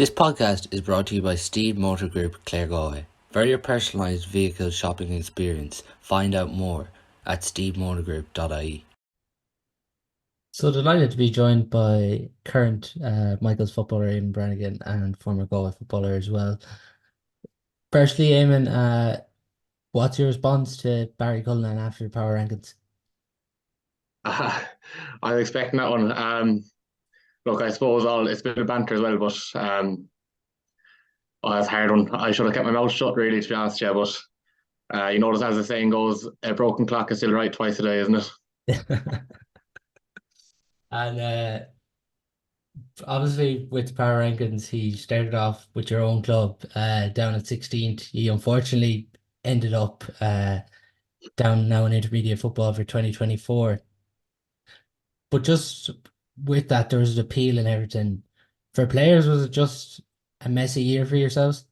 This podcast is brought to you by Steede Motor Group, Claregalway. For your personalised vehicle shopping experience, find out more at steedemotorgroup.ie. So delighted to be joined by current Michael's footballer Eamonn Brannigan and former Galway footballer as well. Firstly, Eamon, what's your response to Barry Cullinan after the power rankings? Uh, I was expecting that one. Look, I suppose it's a bit of banter as well, but it's a hard one. I should have kept my mouth shut, really, to be honest. Yeah, but you notice, as the saying goes, a broken clock is still right twice a day, isn't it? And obviously, with the power rankings, he started off with your own club down at 16th. He unfortunately ended up down now in intermediate football for 2024. But just with that, there was an appeal and everything. For players, was it just a messy year for yourselves?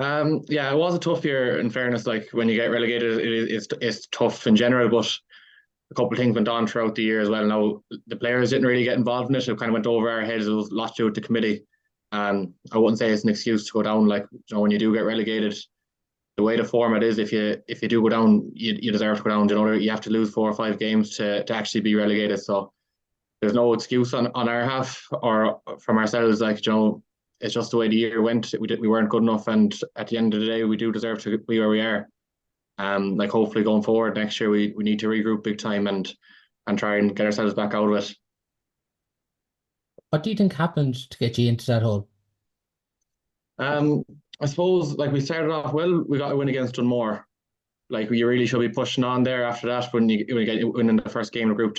Yeah, it was a tough year. In fairness, like when you get relegated, it's tough in general. But a couple of things went on throughout the year as well. Now the players didn't really get involved in it. It kind of went over our heads. It was a lot to do with the committee. I wouldn't say it's an excuse to go down. Like, when you do get relegated, the way the format is, if you do go down, you deserve to go down. You have to lose 4 or 5 games to actually be relegated. So there's no excuse on our half or from ourselves. Like, it's just the way the year went. We weren't good enough, and at the end of the day, we do deserve to be where we are. Like, hopefully going forward next year, we need to regroup big time and try and get ourselves back out of it. What do you think happened to get you into that hole? Um, I suppose, like, we started off well. We got a win against Dunmore. Like, you really should be pushing on there after that when you get winning the first game of the group.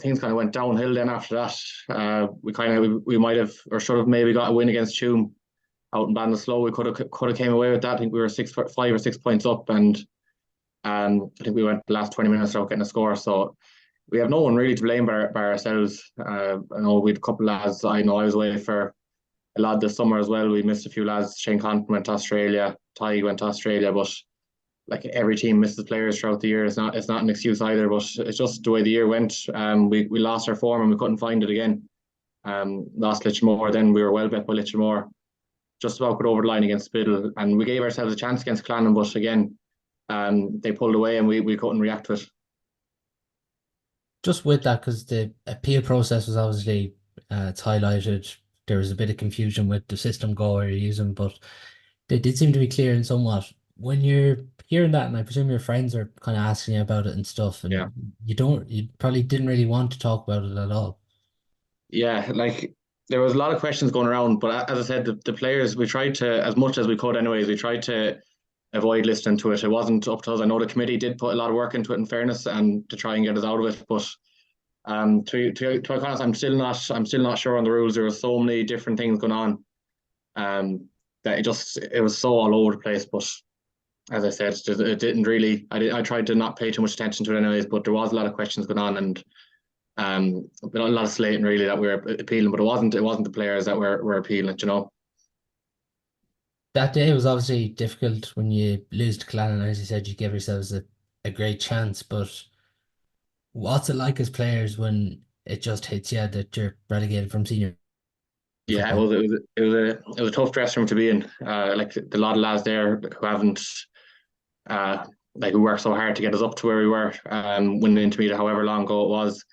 Things kind of went downhill then after that. We might have or should have maybe got a win against Tuam out in Ballinasloe. We could have came away with that. I think we were 5 or 6 points up, and I think we went the last 20 minutes without getting a score. So we have no one really to blame by ourselves. I know we had a couple of lads. I know I was away for a lot this summer as well. We missed a few lads. Shane Compton went to Australia. Ty went to Australia, but like, every team misses players throughout the year. It's not an excuse either, but it's just the way the year went. We lost our form and we couldn't find it again. Lost Litchmore, then we were well bet by Litchmore. Just about got over the line against Spittle, and we gave ourselves a chance against Clannon, but again, they pulled away and we couldn't react to it. Just with that, because the appeal process was obviously it's highlighted. There was a bit of confusion with the system goal you're using, but they did seem to be clear in somewhat. When you're hearing that, and I presume your friends are kind of asking you about it and stuff, Yeah. and you probably didn't really want to talk about it at all. Yeah, like, there was a lot of questions going around, but as I said, the players, we tried to, as much as we could anyways, we tried to avoid listening to it. It wasn't up to us. I know the committee did put a lot of work into it, in fairness, and to try and get us out of it. But to be honest, I'm still not sure on the rules. There were so many different things going on, that it was so all over the place. But as I said, it didn't really. I tried to not pay too much attention to it anyways. But there was a lot of questions going on, and a lot of slating really that we were appealing. But it wasn't the players that were appealing. That day was obviously difficult when you lose to Clannon. As you said, you give yourselves a great chance, but what's it like as players when it just hits you that you're relegated from senior Yeah, football? it was a tough dressing room to be in. Like, the lot of lads there who haven't, uh, like, who worked so hard to get us up to where we were, winning the intermediate, however long ago it was.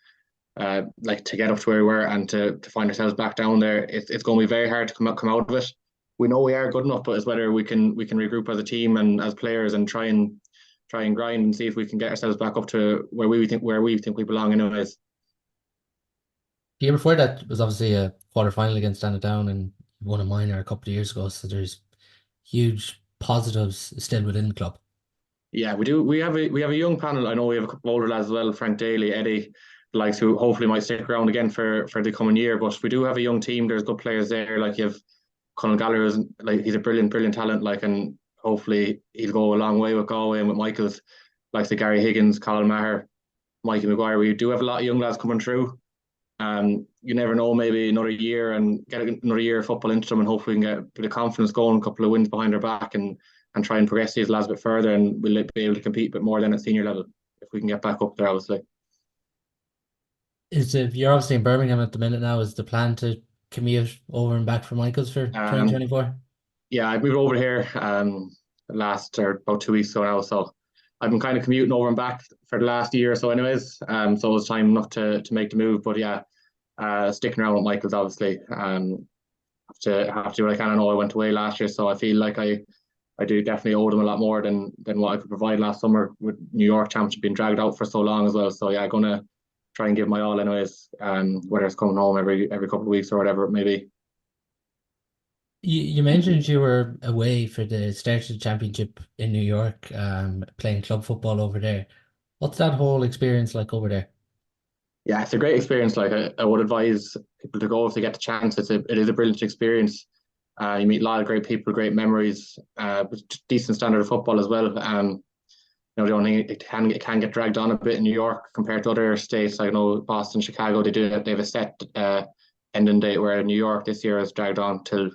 Like, to get up to where we were and to find ourselves back down there, it's going to be very hard to come out of it. We know we are good enough, but it's whether we can regroup as a team and as players and try and grind and see if we can get ourselves back up to where we think we belong, anyways. The year before that was obviously a quarter final against Down and won a minor a couple of years ago. So there's huge positives still within the club. Yeah, we do. We have a young panel. I know we have a couple of older lads as well. Frank Daly, Eddie, the likes, who hopefully might stick around again for the coming year. But we do have a young team. There's good players there. Like, you have Conor Gallagher, is like, he's a brilliant talent. Like, and hopefully he'll go a long way with Galway and with Michael's, like the Gary Higgins, Colin Maher, Mikey Maguire. We do have a lot of young lads coming through. You never know, maybe another year and get another year of football into them, and hopefully we can get a bit of confidence going, a couple of wins behind our back, and try and progress these lads a bit further, and we'll be able to compete a bit more than at senior level if we can get back up there, obviously. You're obviously in Birmingham at the minute now? Is the plan to commute over and back from Michael's for Um, 2024? yeah, I moved over here last or about 2 weeks ago now, so I've been kind of commuting over and back for the last year or so, anyways. So it was time enough to make the move. But yeah, sticking around with Michael's obviously. Have to do what I can. I know I went away last year, so I feel like I do definitely owe them a lot more than what I could provide last summer with New York Championship being dragged out for so long as well. So yeah, gonna try and give my all anyways. Whether it's coming home every couple of weeks or whatever it may be. You mentioned you were away for the start of the championship in New York, playing club football over there. What's that whole experience like over there? Yeah, it's a great experience. Like I would advise people to go if they get the chance. It is a brilliant experience. You meet a lot of great people, great memories, with decent standard of football as well. The only it can get dragged on a bit in New York compared to other states. I know Boston, Chicago, they have a set ending date, where New York this year is dragged on till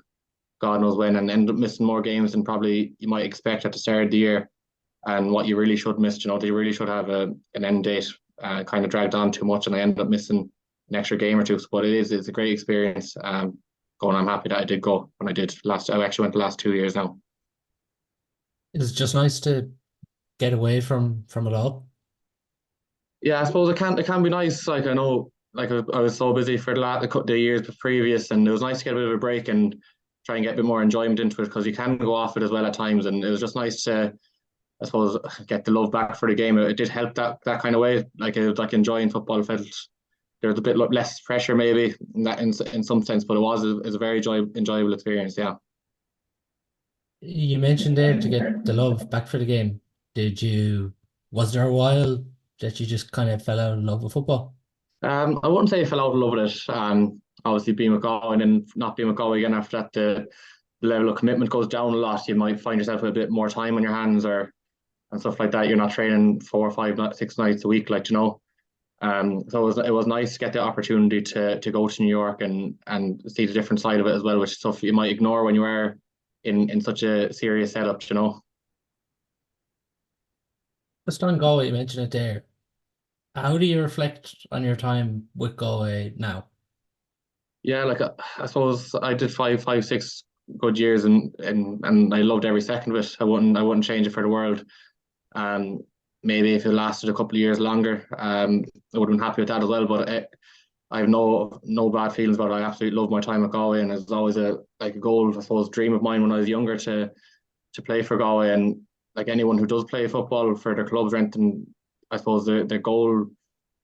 God knows when, and end up missing more games than probably you might expect at the start of the year. And what you really should miss, they really should have an end date kind of dragged on too much, and I ended up missing an extra game or two. But it's a great experience. Going, I'm happy that I did go when I did last. I actually went the last 2 years now. It's just nice to get away from it all. Yeah, I suppose it can be nice. Like I know, like I was so busy for the years previous, and it was nice to get a bit of a break and try and get a bit more enjoyment into it, because you can go off it as well at times. And it was just nice to, I suppose, get the love back for the game. It did help that kind of way. Like it was like enjoying football. Felt there was a bit less pressure maybe in some sense, but it was a very enjoyable experience. Yeah. You mentioned there to get the love back for the game. Was there a while that you just kind of fell out of love with football? I wouldn't say I fell out of love with it. Obviously being with Galway and then not being with Galway again after that, the level of commitment goes down a lot. You might find yourself with a bit more time on your hands, or and stuff like that. You're not training 4 or 5, 6 nights a week, so it was nice to get the opportunity to go to New York and see the different side of it as well, which is stuff you might ignore when you are in such a serious setup. Just on Galway, you mentioned it there. How do you reflect on your time with Galway now? Yeah, like I suppose I did 6 good years, and I loved every second of it. I wouldn't change it for the world. Um, Maybe if it lasted a couple of years longer, I would have been happy with that as well. But I have no bad feelings about it. I absolutely love my time at Galway, and it's always a goal, I suppose, dream of mine when I was younger to play for Galway. And like anyone who does play football for their clubs, renting, I suppose their goal,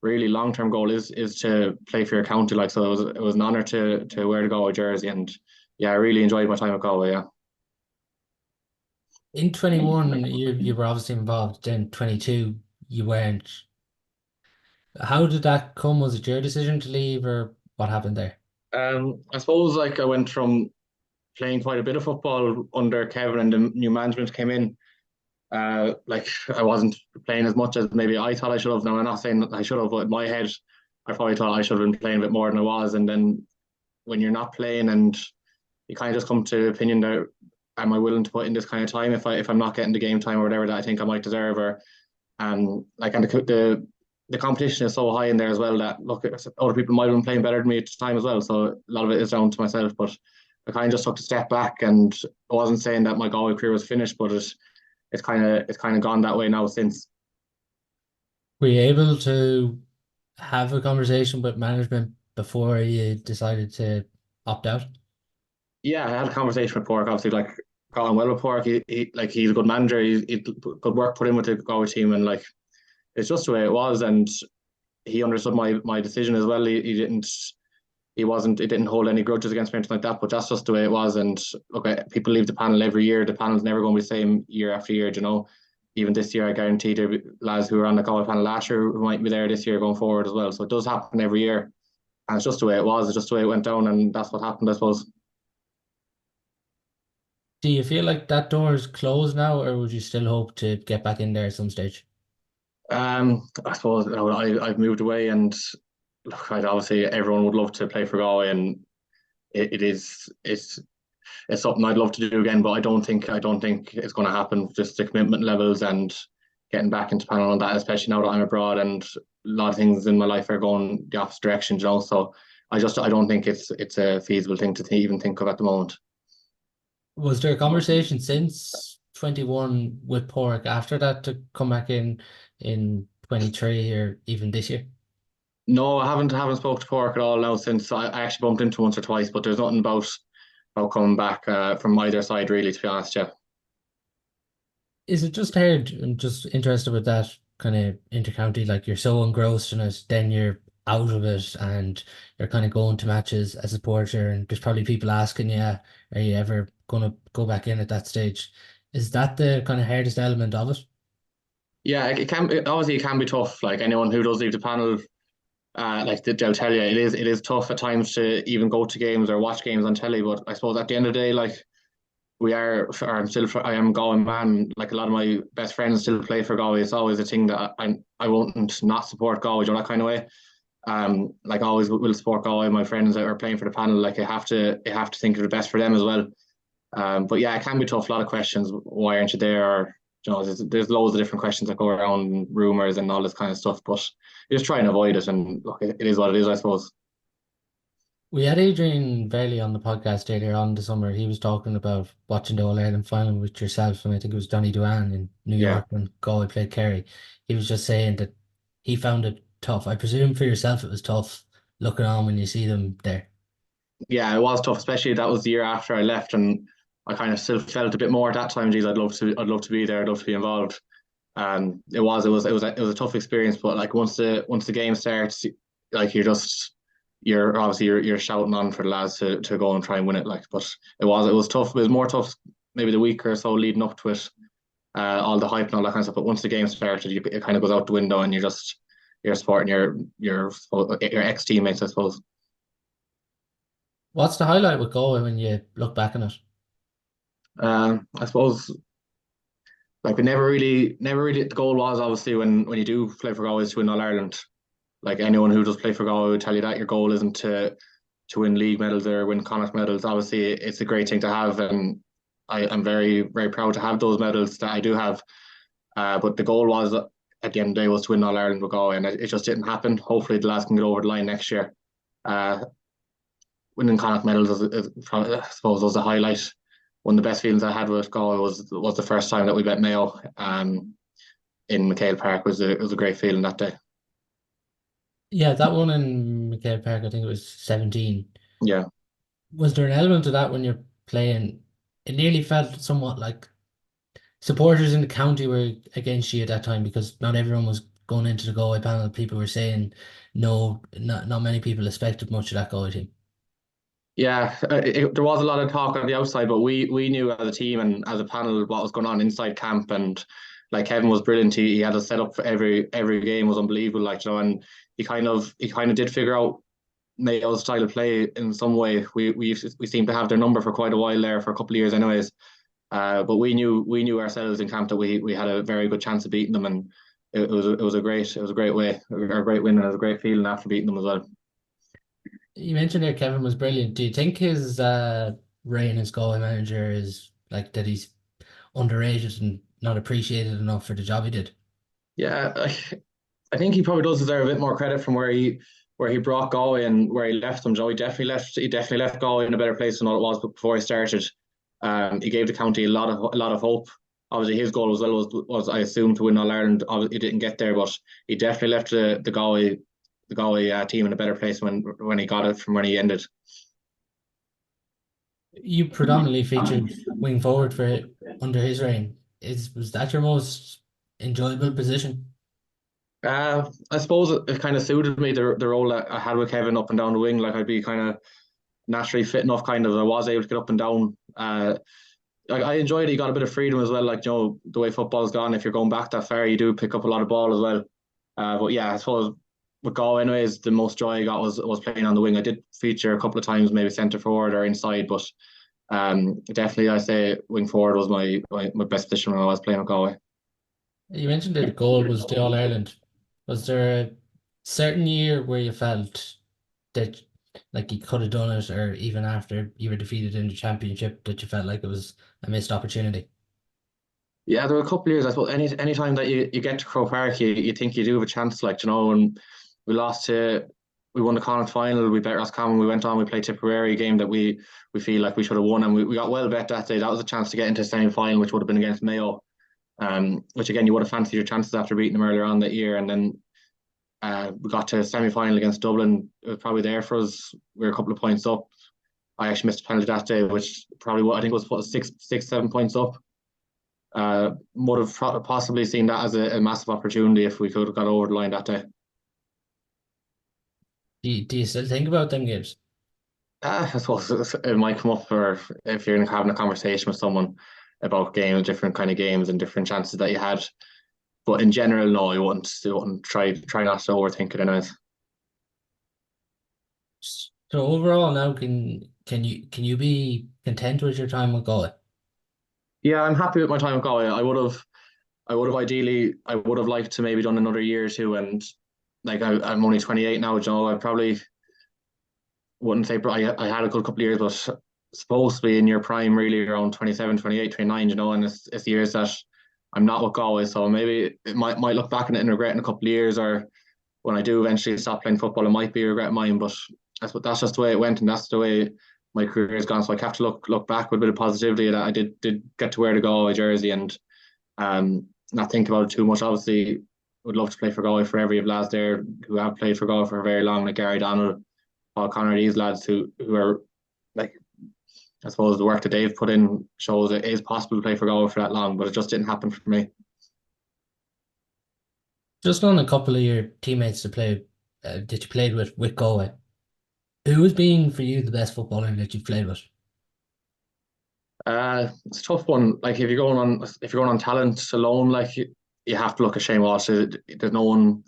really long term goal, is to play for your county. Like, so it was an honour to wear the Galway jersey, and yeah, I really enjoyed my time at Galway. Yeah. In 21, you were obviously involved. Then 22, you weren't. How did that come? Was it your decision to leave, or what happened there? I suppose like I went from playing quite a bit of football under Kevin, and the new management came in. Like I wasn't playing as much as maybe I thought I should have. Now I'm not saying that I should have, but in my head, I probably thought I should have been playing a bit more than I was. And then when you're not playing, and you kind of just come to the opinion that, am I willing to put in this kind of time if I'm not getting the game time or whatever that I think I might deserve, or and the competition is so high in there as well that, look, other people might have been playing better than me at the time as well. So a lot of it is down to myself. But I kind of just took a step back, and I wasn't saying that my Galway career was finished, but it's kind of gone that way now since. Were you able to have a conversation with management before you decided to opt out? Yeah, I had a conversation with Pork. Obviously, like, got on well with Pork. He's a good manager. He good work put in with the Galway team, and like, it's just the way it was. And he understood my decision as well. He didn't hold any grudges against me or anything like that. But that's just the way it was. And okay, people leave the panel every year. The panel's never going to be the same year after year. Even this year, I guarantee there be lads who were on the Galway panel last year who might be there this year going forward as well. So it does happen every year, and it's just the way it was. It's just the way it went down, and that's what happened, I suppose. Do you feel like that door is closed now, or would you still hope to get back in there at some stage? I suppose, I've moved away, and look, obviously everyone would love to play for Galway, and it's something I'd love to do again, but I don't think it's going to happen. Just the commitment levels and getting back into panel on that, especially now that I'm abroad and a lot of things in my life are going the opposite direction. So I don't think it's a feasible thing to even think of at the moment. Was there a conversation since 21 with Pork after that to come back in 23 or even this year? No, I haven't spoke to Pork at all now since I actually bumped into him once or twice, but there's nothing about coming back from either side really, to be honest. Yeah. Is it just hard? I'm just interested with that kind of intercounty, like you're so engrossed in it, then you're out of it and you're kind of going to matches as a supporter, and there's probably people asking you, are you ever gonna go back in at that stage? Is that the kind of hardest element of it? Yeah, obviously it can be tough. Like anyone who does leave the panel, like they'll tell you, it is tough at times to even go to games or watch games on telly. But I suppose at the end of the day, like I am Galway man. Like a lot of my best friends still play for Galway. It's always a thing that I won't not support Galway, you know, that kind of way. Like I always will support Galway. My friends that are playing for the panel, like I have to think of the best for them as well. But yeah, it can be tough. A lot of questions. Why aren't you there? Or there's loads of different questions that go around, rumors and all this kind of stuff. But you just try and avoid it. And look, it is what it is, I suppose. We had Adrian Bailey on the podcast earlier on the summer. He was talking about watching the All Ireland final with yourself, and I think it was Donny Duane in New Yeah, York when Galway played Kerry. He was just saying that he found it tough. I presume for yourself it was tough looking on when you see them there. yeah, it was tough, especially that was the year after I left, and I kind of still felt a bit more at that time. Geez, I'd love to be there. I'd love to be involved. It was a tough experience, but like once the game starts, like you're obviously you're shouting on for the lads to go and try and win it. Like, but it was tough. It was more tough maybe the week or so leading up to it, all the hype and all that kind of stuff. But once the game started, it kind of goes out the window, and you're supporting your ex teammates, I suppose. What's the highlight with Galway when you look back on it? I suppose like we never really the goal was obviously when you do play for Galway is to win All Ireland. Like anyone who does play for Galway would tell you that your goal isn't to win league medals or win Connacht medals. Obviously, it's a great thing to have, and I'm very very proud to have those medals that I do have. But the goal was at the end of the day was to win All Ireland with Galway, and it just didn't happen. Hopefully, the lads can get over the line next year. Uh, Winning Connacht medals is probably, I suppose, was the highlight. One of the best feelings I had with Galway was the first time that we bet Mayo in McHale Park. It was a great feeling that day. Yeah, that one in McCabe Park, I think it was 17. Yeah. Was there an element of that when you're playing? It nearly felt somewhat like supporters in the county were against you at that time because not everyone was going into the Galway panel. People were saying no, not many people expected much of that Galway team. Yeah, there was a lot of talk on the outside, but we knew as a team and as a panel what was going on inside camp, and like Kevin was brilliant. He had a setup for every game was unbelievable, like you know, and he kind of did figure out Mayo's style of play in some way. We seemed to have their number for quite a while there for a couple of years, anyways. But we knew ourselves in camp that we had a very good chance of beating them, and it was a great way, a great win, and it was a great feeling after beating them as well. You mentioned there Kevin was brilliant. Do you think his reign as Galway manager is like that he's underrated and not appreciated enough for the job he did? Yeah, I think he probably does deserve a bit more credit from where he brought Galway and where he left them. Joe, he definitely left Galway in a better place than what it was before he started. He gave the county a lot of hope. Obviously, his goal as well was I assume to win All Ireland. Obviously, he didn't get there, but he definitely left the Galway team in a better place when he got it from when he ended. You predominantly featured wing forward for under his reign. Was that your most enjoyable position? I suppose it kind of suited me the role that I had with Kevin up and down the wing. Like I'd be kind of naturally fit enough, kind of. I was able to get up and down. Like I enjoyed it. You got a bit of freedom as well. Like you know the way football's gone. If you're going back that far, you do pick up a lot of ball as well. But yeah, I suppose with Galway, anyways, the most joy I got was playing on the wing. I did feature a couple of times, maybe centre forward or inside, but definitely I say wing forward was my best position when I was playing with Galway. You mentioned that the goal was the All Ireland. Was there a certain year where you felt that like you could have done it, or even after you were defeated in the championship, that you felt like it was a missed opportunity? Yeah, there were a couple of years. I suppose any time that you get to Crow Park, you think you do have a chance. Like you know, and we lost to we won the Connacht final. We bet Roscommon. We went on. We played Tipperary, a game that we feel like we should have won, and we got well bet that day. That was a chance to get into semi final, which would have been against Mayo. Which again you would have fancied your chances after beating them earlier on that year, and then we got to semi final against Dublin. It was probably there for us. We were a couple of points up. I actually missed a penalty that day, which probably I think was what, 7 points up. Would have possibly seen that as a massive opportunity if we could have got over the line that day. Do you still think about them games? I suppose it might come up for if you're having a conversation with someone about games, different kind of games and different chances that you had. But in general, no, I wouldn't. I wouldn't try not to overthink it anyways. So overall, now can you be content with your time with Galway? Yeah, I'm happy with my time with Galway. I would have liked to maybe done another year or two, and like I'm only 28 now, you know, I probably wouldn't say I had a good couple of years, but supposed to be in your prime really around 27, 28, 29, you know, and it's the years that I'm not with Galway, so maybe it might look back on it and regret in a couple of years, or when I do eventually stop playing football, it might be a regret of mine, but that's just the way it went, and that's the way my career has gone. So I have to look back with a bit of positivity that I did get to wear the Galway jersey and not think about it too much. Obviously, would love to play for Galway for every of lads there who have played for Galway for very long, like Gary Donald, Paul Connor, these lads who are like, I suppose the work that they've put in shows it is possible to play for Galway for that long, but it just didn't happen for me. Just on a couple of your teammates that you played with Galway, who has been for you the best footballer that you've played with? It's a tough one. Like if you're going on talent alone, like you have to look at Shane Walsh. There's no one,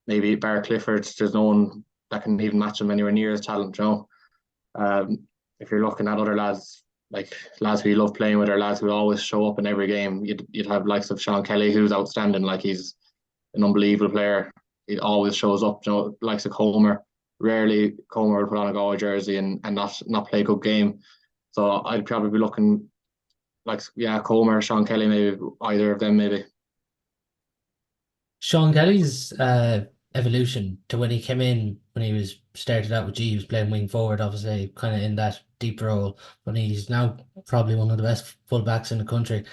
maybe Barry Clifford. There's no one that can even match him anywhere near his talent. You know, if you're looking at other lads, like lads who you love playing with, or lads who always show up in every game, you'd have likes of Sean Kelly, who's outstanding. Like he's an unbelievable player. He always shows up. You know, likes of Comer. Rarely Comer would put on a Galway jersey and not play a good game. So I'd probably be looking like, yeah, Comer, Sean Kelly, maybe either of them, maybe. Sean Kelly's evolution to when he came in, when he was started out with G, he was playing wing forward, obviously, kind of in that deep role, but he's now probably one of the best fullbacks in the country.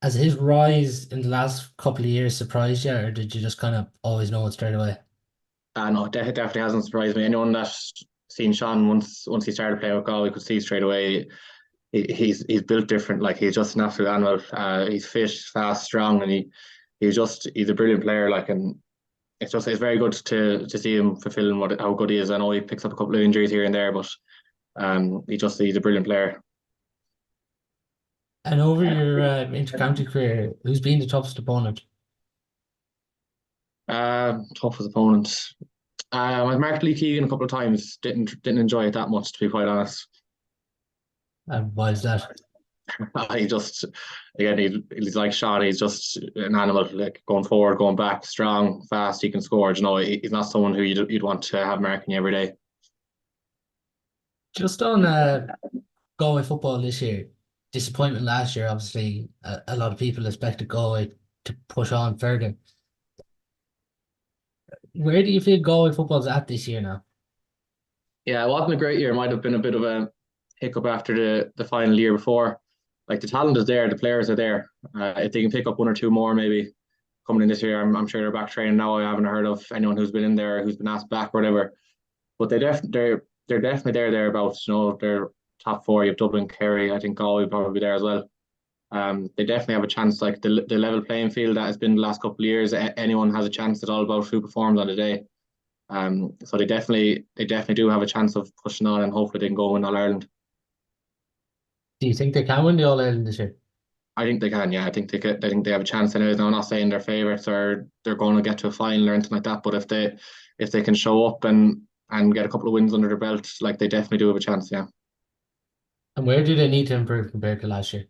Has his rise in the last couple of years surprised you, or did you just kind of always know it straight away? No, definitely hasn't surprised me. Anyone that's seen Sean once he started playing with Galway could see straight away he's built different. Like he's just an absolute animal. He's fit, fast, strong, and he's a brilliant player. Like, and it's very good to see him fulfilling how good he is. I know he picks up a couple of injuries here and there, but he's a brilliant player. And over your inter-county career, who's been the toughest opponent? Toughest opponent. I've marked Lee Keegan a couple of times. Didn't enjoy it that much, to be quite honest. And why is that? He just, again, he's like Sean. He's just an animal, like going forward, going back, strong, fast. He can score. You know, he's not someone who you'd want to have marking every day. Just on Galway football this year, disappointment last year, obviously, a lot of people expected Galway to push on further. Where do you feel Galway football's at this year now? Yeah, it wasn't a great year. It might have been a bit of a hiccup after the final year before. Like the talent is there, the players are there. If they can pick up one or two more, maybe coming in this year, I'm sure they're back training now. I haven't heard of anyone who's been in there who's been asked back or whatever. But they're definitely thereabouts. You know, they're top four. You have Dublin, Kerry. I think Galway will probably be there as well. They definitely have a chance. Like the level playing field that has been the last couple of years, anyone has a chance. It's all about who performs on the day. So they definitely do have a chance of pushing on, and hopefully they can go win All Ireland. Do you think they can win the All Ireland this year? I think they can. Yeah, I think they could. I think they have a chance. Anyways, now I'm not saying they're favourites or they're going to get to a final or anything like that. But if they can show up and get a couple of wins under their belt, like they definitely do have a chance. Yeah. And where do they need to improve compared to last year?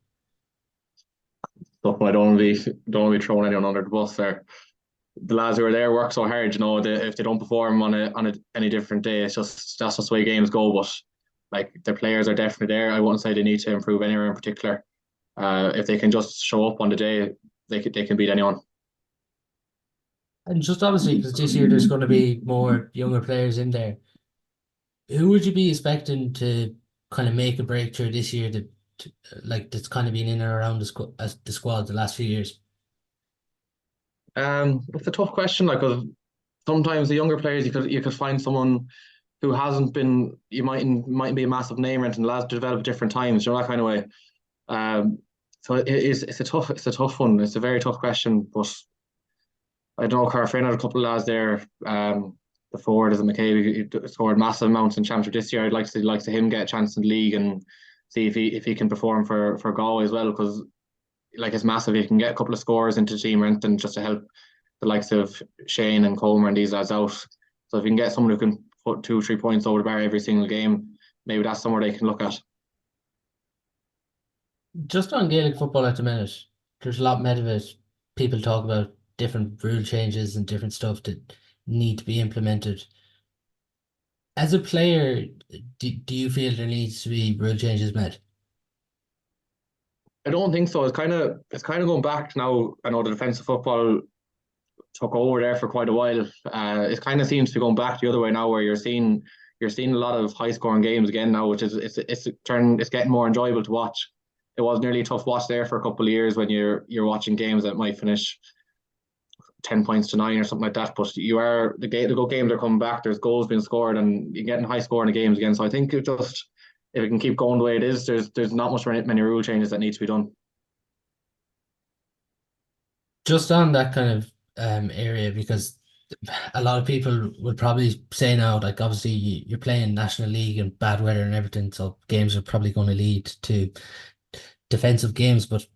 So I don't want to be throwing anyone under the bus there. The lads who are there work so hard. You know, if they don't perform on any different day, that's just the way games go. But like their players are definitely there. I wouldn't say they need to improve anywhere in particular. If they can just show up on the day, they can beat anyone. And just obviously, because this year there's going to be more younger players in there, who would you be expecting to kind of make a breakthrough this year like that's kind of been in and around the squad the last few years? It's a tough question, like, 'cause sometimes the younger players you could find someone who hasn't been, you mightn't be a massive name or anything, the lads develop at different times, you know, that kind of way. Um, so it's a tough one. It's a very tough question, but I don't know. Carfrae had a couple of lads there. The forward is McCabe. He scored massive amounts in Championship this year. I'd like to him get a chance in the league and see if he can perform for Galway as well, because like it's massive. If you can get a couple of scores into the team, Renton, just to help the likes of Shane and Comer and these lads out. So if you can get someone who can put 2 3 points over the bar every single game, maybe that's somewhere they can look at. Just on Gaelic football at the minute, there's a lot made of it. People talk about different rule changes and different stuff that need to be implemented. As a player, do you feel there needs to be rule changes made? I don't think so. It's kind of going back now. I know the defensive football took over there for quite a while. It kind of seems to be going back the other way now, where you're seeing a lot of high scoring games again now, which is it's getting more enjoyable to watch. It was nearly a tough watch there for a couple of years when you're watching games that might finish 10 points to 9 or something like that. But the good games are coming back. There's goals being scored, and you're getting high scoring games again. So I think if it can keep going the way it is, there's not many rule changes that need to be done. Just on that kind of area, because a lot of people would probably say now, like obviously you're playing National League and bad weather and everything, so games are probably going to lead to defensive games. But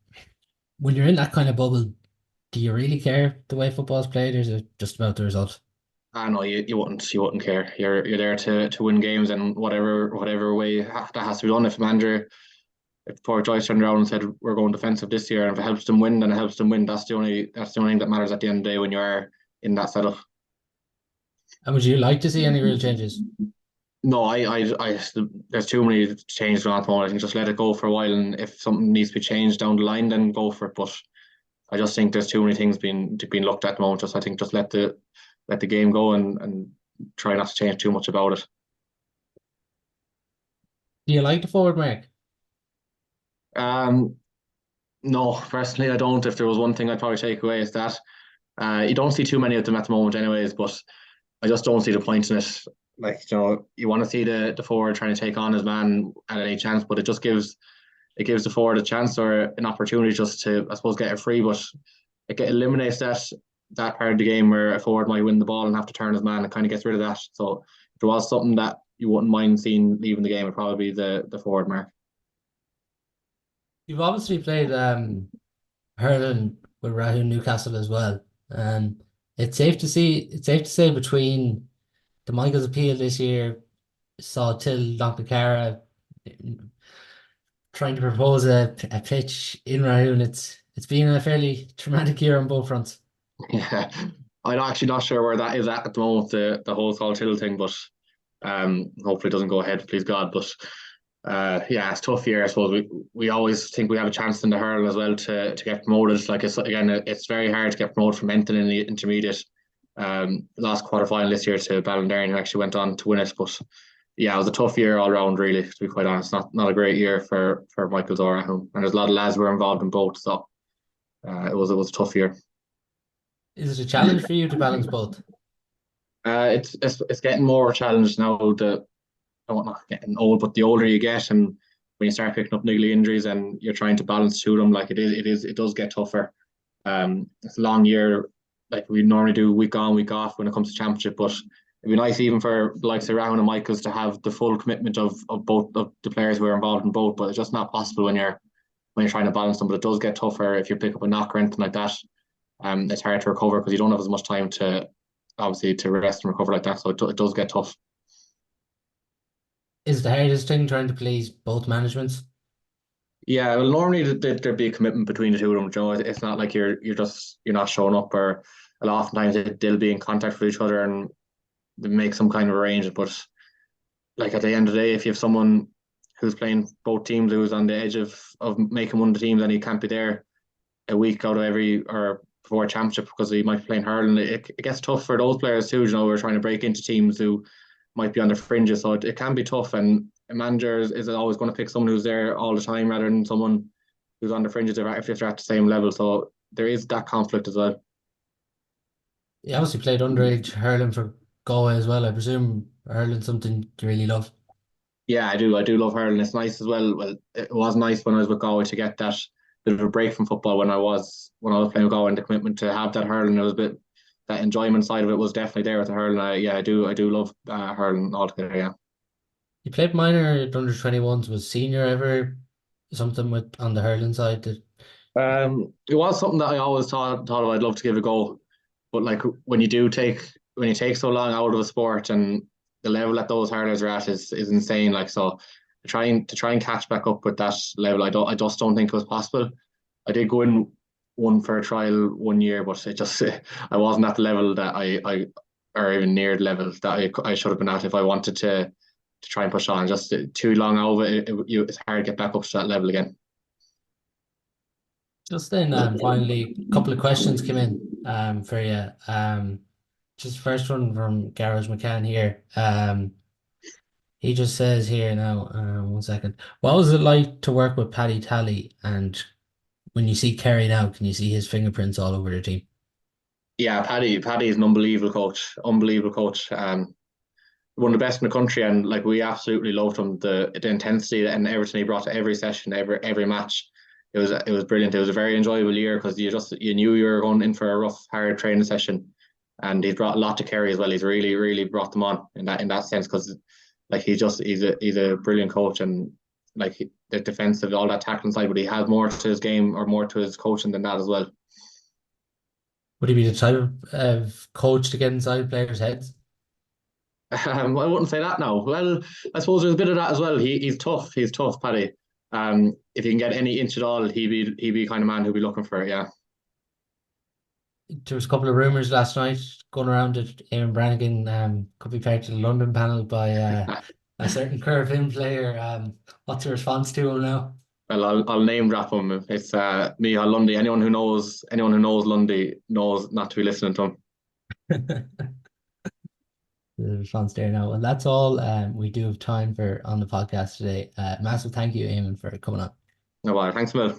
when you're in that kind of bubble, do you really care the way football's played, or is it just about the result? I know you wouldn't care. You're there to win games, and whatever way that has to be done. If Port Joyce turned around and said we're going defensive this year, and if it helps them win, then it helps them win. That's the only thing that matters at the end of the day when you are in that setup. And would you like to see any real changes? No, there's too many changes going on at the moment. I think just let it go for a while, and if something needs to be changed down the line, then go for it. But I just think there's too many things being looked at the moment. I think just let the game go, and try not to change too much about it. Do you like the forward mark? Um, no, personally, I don't. If there was one thing I'd probably take away is that you don't see too many of them at the moment, anyways. But I just don't see the point in it. Like, you want to see the forward trying to take on his man at any chance, but it gives the forward a chance or an opportunity just to, I suppose, get it free. But it eliminates that part of the game where a forward might win the ball and have to turn his man, and kind of gets rid of that. So if there was something that you wouldn't mind seeing leaving the game, it'd probably be the forward mark. You've obviously played hurling with Rahul Newcastle as well. Um, it's safe to say between the Michael's appeal this year saw Till Knocknacara trying to propose a pitch in Rahul. It's been a fairly traumatic year on both fronts. Yeah, I'm actually not sure where that is at the moment, the whole Salt Hill thing, but hopefully it doesn't go ahead, please God. But yeah, it's a tough year. I suppose we always think we have a chance in the hurl as well to get promoted. Like, it's very hard to get promoted from Enton in the intermediate. Last quarter final this year to Ballinderry, who actually went on to win it. But yeah, it was a tough year all round, really, to be quite honest. Not a great year for Michael Zora, and there's a lot of lads who were involved in both, so it was a tough year. Is it a challenge for you to balance both? It's getting more challenged now. I'm not getting old, but the older you get, and when you start picking up niggly injuries, and you're trying to balance to them, like it does get tougher. It's a long year, like we normally do, week on, week off when it comes to championship. But it'd be nice even for the likes of Rowan and Michaels to have the full commitment of both of the players who are involved in both. But it's just not possible when you're trying to balance them. But it does get tougher if you pick up a knock or anything like that. It's hard to recover because you don't have as much time to obviously to rest and recover like that. So it does get tough. Is the hardest thing trying to please both managements? Yeah, well, normally there'd be a commitment between the two of them. You know, it's not like you're not showing up, or a lot of times they'll be in contact with each other and they make some kind of arrangement. But like at the end of the day, if you have someone who's playing both teams who's on the edge of making one of the teams and he can't be there a week out of every or before a championship because he might be playing hurling. It gets tough for those players too. You know, we're trying to break into teams who might be on the fringes, so it can be tough. And a manager is always going to pick someone who's there all the time rather than someone who's on the fringes if they're at the same level. So there is that conflict as well. You obviously played underage hurling for Galway as well. I presume hurling's something you really love. Yeah, I do. I do love hurling. It's nice as well. Well, it was nice when I was with Galway to get that bit of a break from football when I was playing with Galway, and the commitment to have that hurling. It was a bit that enjoyment side of it was definitely there with the hurling. I do love hurling altogether. Yeah. You played minor at under 21s. Was senior ever something with on the hurling side that It was something that I always thought of I'd love to give a go, but like when you take so long out of a sport and the level that those hurlers are at is insane. Like so, to try and catch back up with that level, I just don't think it was possible. I did go in one for a trial 1 year, but it just I wasn't at the level that I or even near the level that I should have been at if I wanted to try and push on. Just too long out of it's hard to get back up to that level again. just then finally a couple of questions came in for you. Just first one from Garage McCann here. He just says here now, 1 second. What was it like to work with Paddy Tally? And when you see Kerry now, can you see his fingerprints all over the team? Yeah, Paddy is an unbelievable coach. Unbelievable coach. One of the best in the country, and like we absolutely loved him. The intensity and everything he brought to every session, every match. It was brilliant. It was a very enjoyable year because you knew you were going in for a rough, hard training session, and he's brought a lot to Kerry as well. He's really brought them on in that sense because like he's a brilliant coach, and like the defensive, all that tackling side, but he has more to his game or more to his coaching than that as well. Would he be the type of coach to get inside players' heads? I wouldn't say that now. Well, I suppose there's a bit of that as well. He's tough. He's tough, Paddy. If he can get any inch at all, he'd be the kind of man who'd be looking for it. Yeah. There was a couple of rumours last night going around that Eamonn Brannigan could be part of the London panel by a certain curve-in player. What's your response to him now? Well, I'll name drop him. It's Micheál Lundy. Anyone who knows Lundy knows not to be listening to him. The response there now. And that's all we do have time for on the podcast today. Massive thank you, Eamon, for coming on. No bother. Thanks, Mel.